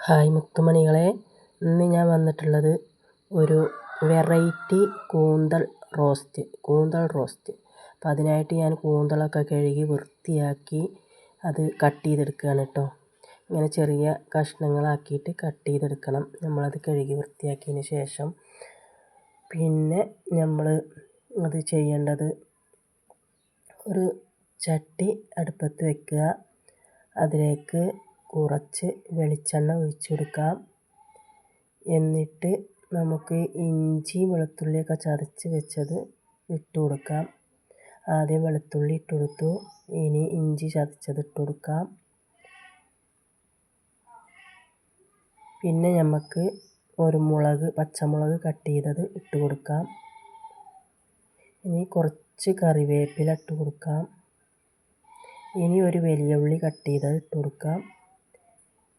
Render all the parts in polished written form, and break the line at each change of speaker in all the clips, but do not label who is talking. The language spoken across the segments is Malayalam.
ഹായ് മുത്തുമണികളെ, ഇന്ന് ഞാൻ വന്നിട്ടുള്ളത് ഒരു വെറൈറ്റി കൂന്തൽ റോസ്റ്റ്. അപ്പോൾ അതിനായിട്ട് ഞാൻ കൂന്തളൊക്കെ കഴുകി വൃത്തിയാക്കി അത് കട്ട് ചെയ്തെടുക്കുകയാണ് കേട്ടോ. ഇങ്ങനെ ചെറിയ കഷ്ണങ്ങളാക്കിയിട്ട് കട്ട് ചെയ്തെടുക്കണം. നമ്മളത് കഴുകി വൃത്തിയാക്കിയതിന് ശേഷം പിന്നെ നമ്മൾ അത് ചെയ്യേണ്ടത്, ഒരു ചട്ടി അടുപ്പത്ത് വെക്കുക. അതിലേക്ക് കുറച്ച് വെളിച്ചെണ്ണ ഒഴിച്ചു കൊടുക്കാം. എന്നിട്ട് നമുക്ക് ഇഞ്ചി വെളുത്തുള്ളിയൊക്കെ ചതച്ച് വെച്ചത് ഇട്ട് കൊടുക്കാം. ആദ്യം വെളുത്തുള്ളി ഇട്ട് കൊടുത്തു, ഇനി ഇഞ്ചി ചതച്ചത് ഇട്ട് കൊടുക്കാം. പിന്നെ നമുക്ക് ഒരു പച്ചമുളക് കട്ട് ചെയ്തത് ഇട്ട് കൊടുക്കാം. ഇനി കുറച്ച് കറിവേപ്പില ഇട്ട് കൊടുക്കാം. ഇനി ഒരു വലിയ ഉള്ളി കട്ട് ചെയ്തത് ഇട്ട് കൊടുക്കാം.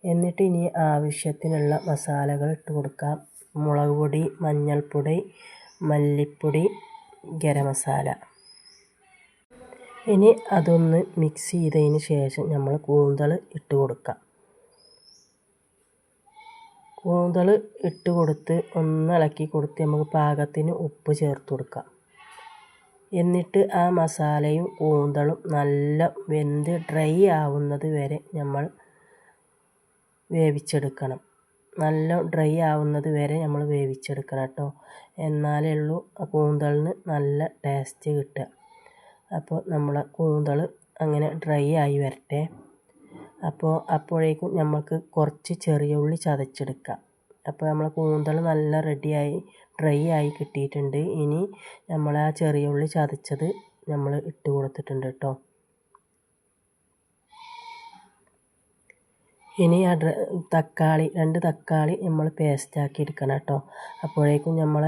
എന്നിട്ട് ഇനി ആവശ്യത്തിനുള്ള മസാലകൾ ഇട്ട് കൊടുക്കാം. മുളക് പൊടി, മഞ്ഞൾപ്പൊടി, മല്ലിപ്പൊടി, ഗരം മസാല. ഇനി അതൊന്ന് മിക്സ് ചെയ്തതിന് ശേഷം നമ്മൾ കൂന്തൽ ഇട്ട് കൊടുക്കാം. കൂന്തൽ ഇട്ട് കൊടുത്ത് ഒന്ന് ഇളക്കി കൊടുത്ത് നമുക്ക് പാകത്തിന് ഉപ്പ് ചേർത്ത് കൊടുക്കാം. എന്നിട്ട് ആ മസാലയും കൂന്തളും നല്ല വെന്ത് ഡ്രൈ ആവുന്നത് വരെ നമ്മൾ വേവിച്ചെടുക്കണം. നല്ല ഡ്രൈ ആവുന്നത് വരെ നമ്മൾ വേവിച്ചെടുക്കണം കേട്ടോ. എന്നാലേ ഉള്ളൂ ആ കൂന്തളിന് നല്ല ടേസ്റ്റ് കിട്ടുക. അപ്പോൾ നമ്മളെ കൂന്തൾ അങ്ങനെ ഡ്രൈ ആയി വരട്ടെ. അപ്പോഴേക്കും നമുക്ക് കുറച്ച് ചെറിയ ഉള്ളി ചതച്ചെടുക്കാം. അപ്പോൾ നമ്മളെ കൂന്തൾ നല്ല ഡ്രൈ ആയി കിട്ടിയിട്ടുണ്ട്. ഇനി നമ്മൾ ആ ചെറിയ ഉള്ളി ചതച്ചത് നമ്മൾ ഇട്ട് കൊടുത്തിട്ടുണ്ട് കേട്ടോ. ഇനി ആ 2 തക്കാളി നമ്മൾ പേസ്റ്റാക്കി എടുക്കണം കേട്ടോ. അപ്പോഴേക്കും നമ്മൾ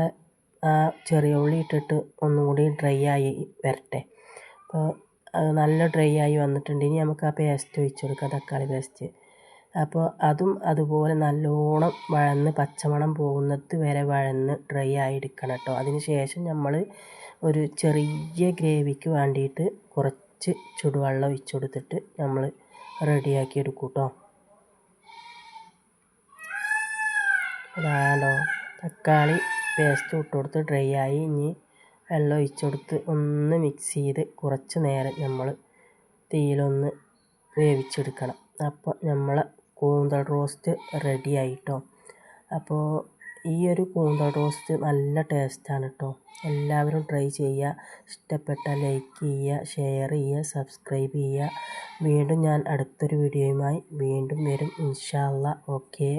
ആ ചെറിയ ഉള്ളി ഇട്ടിട്ട് ഒന്നും കൂടി ഡ്രൈ ആയി വരട്ടെ. അപ്പോൾ അത് നല്ല ഡ്രൈ ആയി വന്നിട്ടുണ്ട്. ഇനി നമുക്ക് ആ പേസ്റ്റ് ഒഴിച്ച് കൊടുക്കാം, തക്കാളി പേസ്റ്റ്. അപ്പോൾ അതും അതുപോലെ നല്ലോണം വഴന്ന് പച്ചമണം പോകുന്നത് വരെ വഴന്ന് ഡ്രൈ ആയി എടുക്കണം കേട്ടോ. അതിന് ശേഷം നമ്മൾ ഒരു ചെറിയ ഗ്രേവിക്ക് വേണ്ടിയിട്ട് കുറച്ച് ചുടുവെള്ളം ഒഴിച്ച് കൊടുത്തിട്ട് നമ്മൾ റെഡിയാക്കി എടുക്കും കേട്ടോ. അതാണോ, തക്കാളി പേസ്റ്റ് ഇട്ട് കൊടുത്ത് ഡ്രൈ ആയി. ഇനി വെള്ളം ഒഴിച്ച് കൊടുത്ത് ഒന്ന് മിക്സ് ചെയ്ത് കുറച്ച് നേരം നമ്മൾ തീയിലൊന്ന് വേവിച്ചെടുക്കണം. അപ്പോൾ നമ്മളെ കൂന്തൽ റോസ്റ്റ് റെഡി ആയിട്ടോ. അപ്പോൾ ഈ ഒരു കൂന്തൽ റോസ്റ്റ് നല്ല ടേസ്റ്റാണ് കേട്ടോ. എല്ലാവരും ട്രൈ ചെയ്യുക. ഇഷ്ടപ്പെട്ടാൽ ലൈക്ക് ചെയ്യുക, ഷെയർ ചെയ്യുക, സബ്സ്ക്രൈബ് ചെയ്യുക. വീണ്ടും ഞാൻ അടുത്തൊരു വീഡിയോയുമായി വീണ്ടും വരും ഇൻഷാ അല്ലാഹ്. ഓക്കേ.